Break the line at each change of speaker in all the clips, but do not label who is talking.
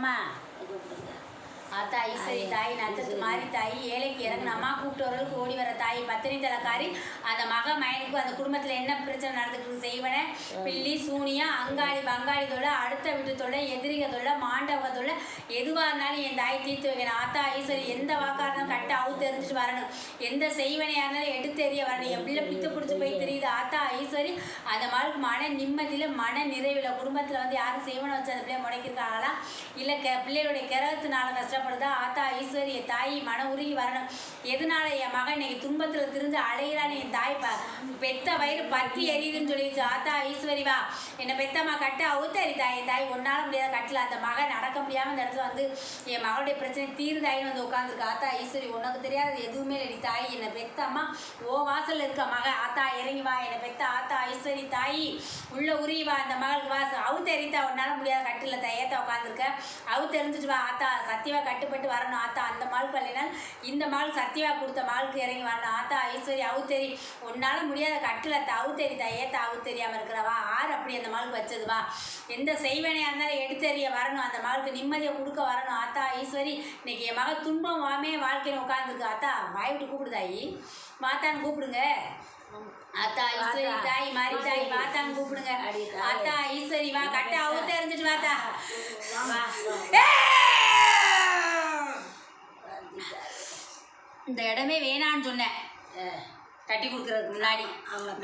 கூப்பிடட்டுமா? ஆத்தா ஈஸ்வரி தாய் நத்தத்து மாறி தாய் ஏழைக்கு இறங்கு அம்மா கூப்பிட்டு வரலுக்கு ஓடி வர தாய் பத்தினி தலைக்காரி அந்த மயனுக்கும் அந்த குடும்பத்தில் என்ன பிரச்சனை நடந்துட்டு செய்வன பில்லி சூனியா அங்காளி பங்காளி தொல்லை அடுத்த வீட்டு தொல்லை எதிரிக தொல்லை மாண்டவ தொல்லை எதுவாக இருந்தாலும் என் தாய் தீர்த்து வைக்கணும். ஆத்தா ஈஸ்வரி எந்த வாக்காக இருந்தாலும் கட்ட அவு தெரிஞ்சுட்டு வரணும். எந்த செய்வனையாக இருந்தாலும் எடுத்தெறிய வரணும். என் பிள்ளை பித்து பிடிச்சி போய் தெரியுது. ஆத்தா ஈஸ்வரி அந்த மாதிரி மன நிம்மதியில் மன நிறைவில் குடும்பத்தில் வந்து யாரும் செய்வனை வச்சு அந்த பிள்ளைய முடக்கிருக்காங்களா இல்லை பிள்ளைகளுடைய கிரகத்தினால கஷ்டப்படுதா? ஆத்தா ஈஸ்வரி தாய் மன உருகி வரணும். எதனால என் மகன் இன்னைக்கு துன்பத்தில் திரிஞ்சு அலையிறான்னு என் தாய் பெத்த வயிறு பற்றி எரியுதுன்னு சொல்லிடுச்சு. ஆத்தா ஈஸ்வரி வா என்னை பெத்தம்மா கட்ட அவுத்தறி தாய் என் தாய் ஒன்றாலும் முடியாத கட்டில் அந்த மகன் நடக்க முடியாமல் இந்த இடத்துல வந்து என் மகளுடைய பிரச்சனை தீர்தாயின்னு வந்து உட்காந்துருக்கு. ஆத்தா ஈஸ்வரி உனக்கு தெரியாதது எதுவுமே இல்லடி தாய் என்னை பெத்தம்மா ஓ வாசலில் இருக்க மகன் ஆத்தா இறங்கி வா என்னை பெத்த ஆத்தா ஈஸ்வரி தாய் உள்ள உருகி வா அந்த மகளுக்கு வா அவுத்தறித்தா ஒன்றாலும் முடியாத கட்டில் ஏற்ற உட்காந்துருக்க அவு தெரிஞ்சுட்டு வா ஆத்தா சத்தியவா கட்டுப்பட்டு வரணும். ஆத்தா அந்த மாளுக்கு இல்லைனால் இந்த மாளுக்கு சத்தியவா கொடுத்த மாளுக்கு இறங்கி வரணும். ஆத்தா ஈஸ்வரி அவு தெரி உன்னால முடியாத கட்டில் அவு தெரிதா ஏத்த அவு தெரியாமல் இருக்கிறவா ஆறு அப்படி அந்த மாளுக்கு வச்சது வா எந்த செய்வனையாக இருந்தாலும் எடுத்தறிய வரணும். அந்த மகளுக்கு நிம்மதியை கொடுக்க வரணும். ஆத்தா ஈஸ்வரி இன்னைக்கு என் மகள் துன்பம் வாமே வாழ்க்கைன்னு உட்காந்துருக்கு. ஆத்தா வாய் விட்டு கூப்பிடுதாயி மாத்தான்னு கூப்பிடுங்க. ஆத்தா ஈஸ்வரி தாய் மாறி தாய் வாத்தான்னு கூப்பிடுங்க. ஆத்தா ஈஸ்வரி வா கட்ட அவு தெரிஞ்சிட்டு வாத்தா இந்த இடமே வேணான்னு சொன்னேன் கட்டி கொடுக்கறதுக்கு முன்னாடி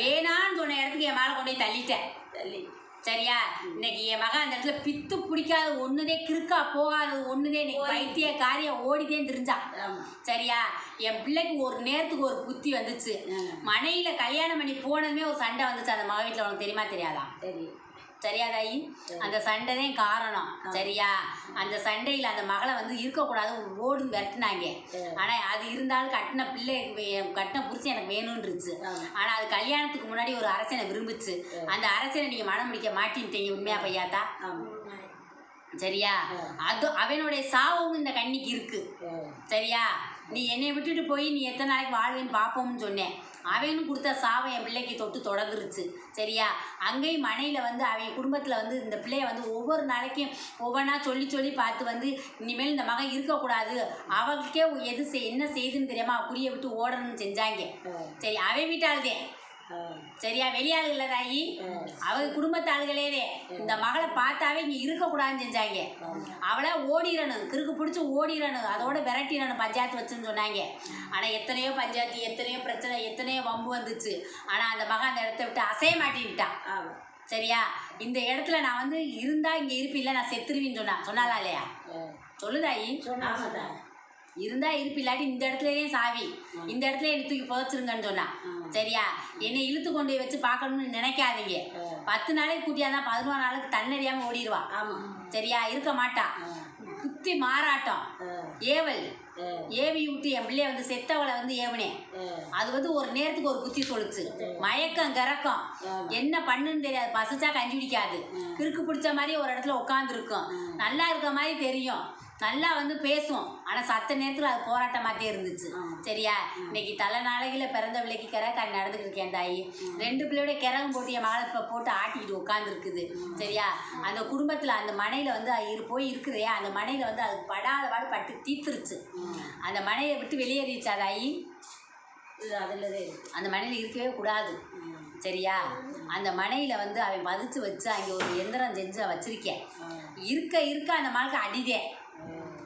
வேணான்னு சொன்ன இடத்துக்கு என் மேலே கொண்டு போய் தள்ளிட்டேன் சரியா? இன்னைக்கு என் மகன் அந்த இடத்துல பித்து பிடிக்காத ஒண்ணுதே கிறுக்கா போகாதது ஒண்ணுதே இன்னைக்கு பைத்திய காரியம் ஓடிதேன்னு தெரிஞ்சான் சரியா? என் பிள்ளைக்கு ஒரு நேரத்துக்கு ஒரு புத்தி வந்துச்சு. மனையில கல்யாணம் பண்ணி போனதுமே ஒரு சண்டை வந்துச்சு அந்த மக வீட்டில். உனக்கு தெரியுமா தெரியாதா? சரியா தாயி? அந்த சண்டை தான் காரணம் சரியா? அந்த சண்டையில் அந்த மகளை வந்து இருக்கக்கூடாது ஓடுன்னு விரட்டினாங்க. ஆனால் அது இருந்தாலும் கட்டின பிள்ளை கட்டின புருஷன் எனக்கு வேணும்ன்றுச்சு. ஆனால் அது கல்யாணத்துக்கு முன்னாடி ஒரு அரசனை விரும்புச்சு. அந்த அரசனை நீங்கள் மனம் முடிக்க மாட்டின்ட்டீங்க. உண்மையா பையாத்தா? சரியா? அது அவனுடைய சாவும் இந்த கண்ணிக்கு இருக்கு சரியா? நீ என்னை விட்டுட்டு போய் நீ எத்தனை நாளைக்கு வாழ்வேன்னு பார்ப்போம்னு சொன்னேன். அவனும் கொடுத்த சாவை என் பிள்ளைக்கு தொட்டு தொடர்ந்துருச்சு சரியா? அங்கேயும் மனையில் வந்து அவங்க குடும்பத்தில் வந்து இந்த பிள்ளைய வந்து ஒவ்வொரு நாளைக்கும் ஒவ்வொன்றா சொல்லி பார்த்து வந்து இனிமேல் இந்த மகன் இருக்கக்கூடாது அவளுக்கே எது என்ன செய்யுதுன்னு தெரியாமல் அவள் புரிய விட்டு ஓடணும்னு செஞ்சாங்க சரி? அவன் வீட்டாளுதே சரியா? வெளியாளு இல்லை தாயி அவங்க குடும்பத்து ஆளுகளே இந்த மகளை பார்த்தாவே இங்கே இருக்கக்கூடாதுன்னு செஞ்சாங்க. அவளை ஓடிடணும் கிறுக்கு பிடிச்சி ஓடிடணும் அதோட விரட்டிடணும் பஞ்சாயத்து வச்சுன்னு சொன்னாங்க. ஆனால் எத்தனையோ பஞ்சாயத்து எத்தனையோ பிரச்சனை எத்தனையோ வம்பு வந்துச்சு. ஆனால் அந்த மகன் அந்த இடத்த விட்டு அசைய மாட்டின்ட்டான் சரியா? இந்த இடத்துல நான் வந்து இருந்தா இங்கே இருப்பில்லை நான் செத்துருவின்னு சொன்னாலா இல்லையா? சொல்லுதாயி இருந்தா இருப்பு இல்லாட்டி இந்த இடத்துலயே சாவி இந்த இடத்துல என்னை தூக்கி புதைச்சிருங்கன்னு சொன்னான் சரியா? என்னை இழுத்து கொண்டு வச்சு பார்க்கணும்னு நினைக்காதீங்க. 10 நாளைக்கு கூட்டியாதான் 11 நாளுக்கு தன்னறியாமல் ஓடிடுவா சரியா? இருக்க மாட்டா. குத்தி மாறாட்டம் ஏவல் ஏவி விட்டு என் பிள்ளைய வந்து செத்தவளை வந்து ஏவனே அது வந்து ஒரு நேரத்துக்கு ஒரு குத்தி சொல்லுச்சு. மயக்கம் கறக்கம் என்ன பண்ணுன்னு தெரியாது. பசிச்சா கஞ்சி குடிக்காது. கிறுக்கு பிடிச்ச மாதிரி ஒரு இடத்துல உட்காந்துருக்கும். நல்லா இருக்க மாதிரி தெரியும். நல்லா வந்து பேசும். ஆனால் சத்த நேரத்தில் அது போராட்டமாகத்தே இருந்துச்சு சரியா? இன்னைக்கு தலை நாளையில் பிறந்த பிள்ளைக்கு கிரக நடந்துக்கிட்டு இருக்கேன் தாயி. 2 பிள்ளையோட கிரகம் போட்டு என் மகளை இப்போ போட்டு ஆட்டிக்கிட்டு உட்காந்துருக்குது சரியா? அந்த குடும்பத்தில் அந்த மனையில் வந்து போய் இருக்குதே அந்த மனையில் வந்து அது படாத பாடு பட்டு தீத்துருச்சு. அந்த மனையை விட்டு வெளியேறிச்சா தாயி? அதில் அந்த மனையில் இருக்கவே கூடாது சரியா? அந்த மனையில் வந்து அவன் பதிச்சு வச்சு அங்கே ஒரு எந்திரம் செஞ்சு வச்சிருக்கேன். இருக்க அந்த மகளுக்கு அடிதே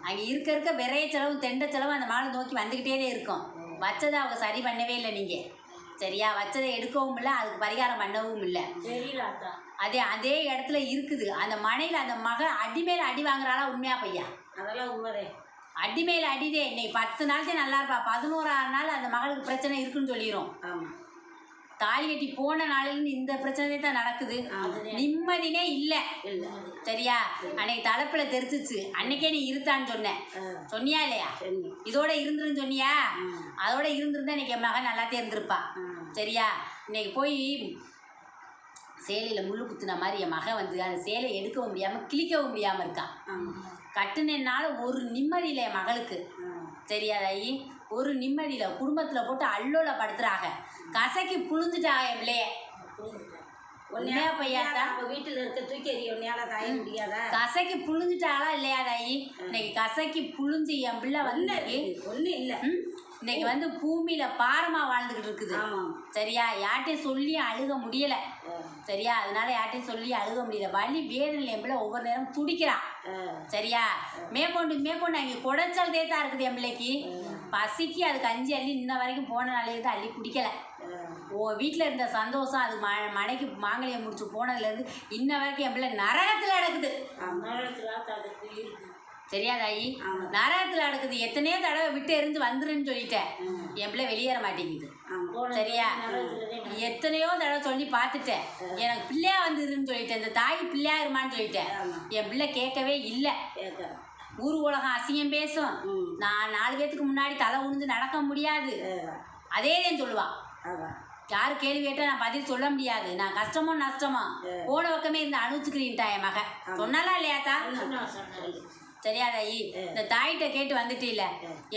அங்கே இருக்க விரைய செலவும் தெண்ட செலவும் அந்த மாலை நோக்கி வந்துக்கிட்டே இருக்கும். வச்சதை அவங்க சரி பண்ணவே இல்லை நீங்கள் சரியா? வச்சதை எடுக்கவும் இல்லை அதுக்கு பரிகாரம் பண்ணவும் இல்லை அதே இடத்துல இருக்குது. அந்த மனையில் அந்த மகன் அடி மேலே அடி வாங்குறாளா? உண்மையா பையா? அதெல்லாம் உண்மைதே. அடி மேலே அடிதே. இன்னைக்கு 10 நாள்தே நல்லா இருப்பா. 11ஆவது நாள் அந்த மகளுக்கு பிரச்சனை இருக்குன்னு சொல்லிடும். தாலி கட்டி போன நாளிலிருந்து இந்த பிரச்சனை தான் நடக்குது. நிம்மதினே இல்லை சரியா? அன்னைக்கு தலைப்பில் தெரிச்சிச்சு. அன்னைக்கே நீ இருத்தான்னு சொன்னேன் சொன்னியா இல்லையா? இதோட இருந்துருன்னு சொன்னியா? அதோட இருந்திருந்தா இன்னைக்கு என் மகன் நல்லாத்தே இருந்திருப்பா சரியா? இன்னைக்கு போய் சேலையில் முள்ளு குத்துன மாதிரி என் மகன் வந்து அந்த சேலை எடுக்கவும் முடியாமல் கிழிக்கவும் முடியாமல் இருக்கான். கட்டுனனால ஒரு நிம்மதியில் என் மகளுக்கு சரியா தாயி? ஒரு நிம்மதியில் குடும்பத்தில் போட்டு அல்லோல படுத்துறாங்க. கசக்கி புழிஞ்சுட்டாங்க என் பிள்ளைய உண்மையா பையாத்தா
அவள் வீட்டில் இருக்க தூக்கி எறிய உன்னையால தாய முடியாதா?
கசக்கி புழிஞ்சிட்டாளா இல்லையா தாயி? இன்னைக்கு கசக்கி புழிஞ்சு என் பிள்ளை வந்து
ஒன்றும் இல்லை.
இன்னைக்கு வந்து பூமியில பாரமா வாழ்ந்துகிட்டு இருக்குது. சரியா? யார்ட்டையும் சொல்லி அழுக முடியல. சரியா? அதனால யார்ட்டையும் சொல்லி அழுக முடியல. வலி வேதனையில் என் பிள்ளை ஒவ்வொரு நேரம் துடிக்கிறான். சரியா? மேற்கொண்டு அங்கே குடைச்சல் தேத்தா இருக்குது என் பிள்ளைக்கு. பசிக்கு அதுக்கு அஞ்சு அள்ளி இன்ன வரைக்கும் போன நாளையிலேருந்து அள்ளி குடிக்கல. வீட்டில் இருந்த சந்தோஷம் அது மனைக்கு மாங்கல்யம் முடிச்சு போனதுலேருந்து இன்ன வரைக்கும் என் பிள்ளை நரகத்தில் நடக்குது. சரியா தாயி? நரகத்தில் நடக்குது. எத்தனையோ தடவை விட்டு எரிஞ்சு வந்துருன்னு சொல்லிட்டேன். என் பிள்ளை வெளியேற மாட்டேங்குது. சரியா? எத்தனையோ தடவை சொல்லி பார்த்துட்டேன். எனக்கு பிள்ளையா வந்துருன்னு சொல்லிட்டேன். இந்த தாய் பிள்ளையா இருமான்னு சொல்லிட்டேன். என் பிள்ளை கேட்கவே இல்லை. ஊர் உலகம் அசிங்கம் பேசும். நான் 4 பேத்துக்கு முன்னாடி தலை உணிஞ்சு நடக்க முடியாது. அதே தான் சொல்லுவான். யார் கேள்வி கேட்டால் நான் பதில் சொல்ல முடியாது. நான் கஷ்டமோ நஷ்டமோ போன பக்கமே இருந்து அனுப்பிச்சுக்கிறீன்ட்டா என் மகன். சொன்னாலா இல்லையாத்தா? சரியா தாயி? இந்த தாயிட்ட கேட்டு வந்துட்டு இல்லை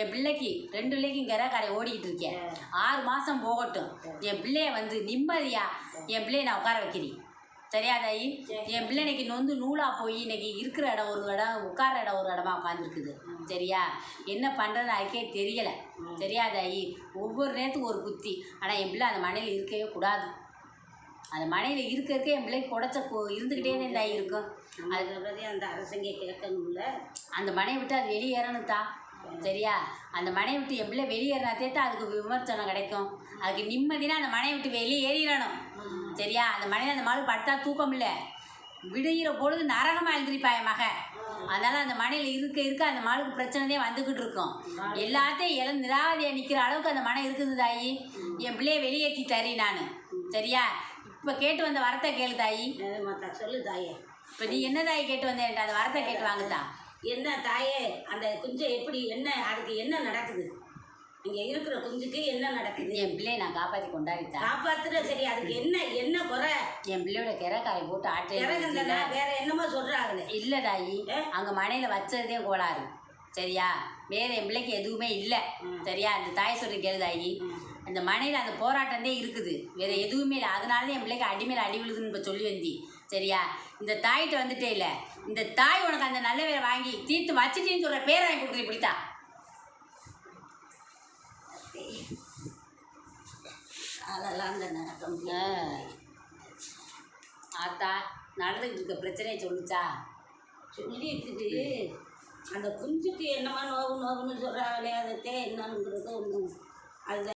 என் பிள்ளைக்கு 2 பிள்ளைக்கும் கரை ஓடிக்கிட்டு இருக்கேன். 6 மாதம் போகட்டும். என் பிள்ளைய வந்து நிம்மதியா என் பிள்ளைய நான் உட்கார வைக்கிறேன். சரியா தாயி? என் பிள்ளை இன்னைக்கு நொந்து நூலாக போய் இன்னைக்கு இருக்கிற இடம் ஒரு இடம், உட்கார இடம் ஒரு இடமா உட்காந்துருக்குது. சரியா? என்ன பண்ணுறது அதுக்கே தெரியலை. சரியா தாயி? ஒவ்வொரு நேரத்துக்கும் ஒரு புத்தி. ஆனால் என் பிள்ளை அந்த மனையில் இருக்கவே கூடாது. அந்த மனையில் இருக்க என் பிள்ளைக்கு குடைச்ச இருந்துக்கிட்டே தான் தாயி இருக்கும்.
அதுக்கு அந்த அரசங்க கேட்கணும்ல. அந்த
மனையை விட்டு அது வெளியேறணும்தா. சரியா? அந்த மனையை விட்டு என் பிள்ளை வெளியேறினாத்தே தான் அதுக்கு விமர்சனம் கிடைக்கும். அதுக்கு நிம்மதினா அந்த மனையை விட்டு வெளியேறிடணும். சரியா? அந்த மனையில் அந்த மாடு படுத்தா தூக்கம் இல்லை. விடுகிற பொழுது நரகமாக எழுந்திரிப்பா என் மகன். அதனால் அந்த மனையில் இருக்க அந்த மாடுக்கு பிரச்சனையே வந்துக்கிட்டு இருக்கும். எல்லாத்தையும் நிராகதியாக நிற்கிற அளவுக்கு அந்த மனை இருக்குது தாயி. என் பிள்ளையை வெளியேற்றி தரி நான். சரியா? இப்போ கேட்டு வந்த வரத்தை கேளு தாயி.
சொல்லு தாயே.
இப்போ நீ என்ன தாயி கேட்டு வந்த? அந்த வரத்தை கேட்டு வாங்குதா?
என்ன தாயே? அந்த குஞ்சை எப்படி என்ன அதுக்கு என்ன நடக்குது? இங்கே இருக்கிற குஞ்சுக்கு என்ன நடக்குது?
என் பிள்ளையை நான் காப்பாற்றி கொண்டாடித்தா.
காப்பாற்றுற சரி, அதுக்கு என்ன குறை?
என் பிள்ளையோட கிரக்காயை போட்டு ஆட்டை
வேற என்னமோ சொல்கிறாங்களே.
இல்லை தாயி, அங்கே மனையில் வச்சதே கோளாறு. சரியா? வேற என் பிள்ளைக்கு எதுவுமே இல்லை. சரியா? அந்த தாய் சொல்லி கேளு தாயி. அந்த மனையில் அந்த போராட்டந்தே இருக்குது. வேற எதுவுமே இல்லை. அதனால என் பிள்ளைக்கு அடி மேலே அடி விழுதுன்னு இப்போ சொல்லி வந்தி. சரியா? இந்த தாயிட்ட வந்துட்டே இல்லை. இந்த தாய் உனக்கு அந்த நல்ல வேலை வாங்கி தீர்த்து வச்சுட்டின்னு சொல்கிற பேரை வாங்கி கொடுக்குறது இப்படித்தா.
அதெல்லாம் அந்த நடக்கும்.
ஆத்தா நடந்துக்கிட்டு இருக்க பிரச்சனையை சொல்லிச்சா?
சொல்லிட்டு அந்த குஞ்சுக்கு என்னமா நோவுன்னு சொல்கிறாங்களே, அதை என்னங்கிறது ஒன்றும் அதுதான்.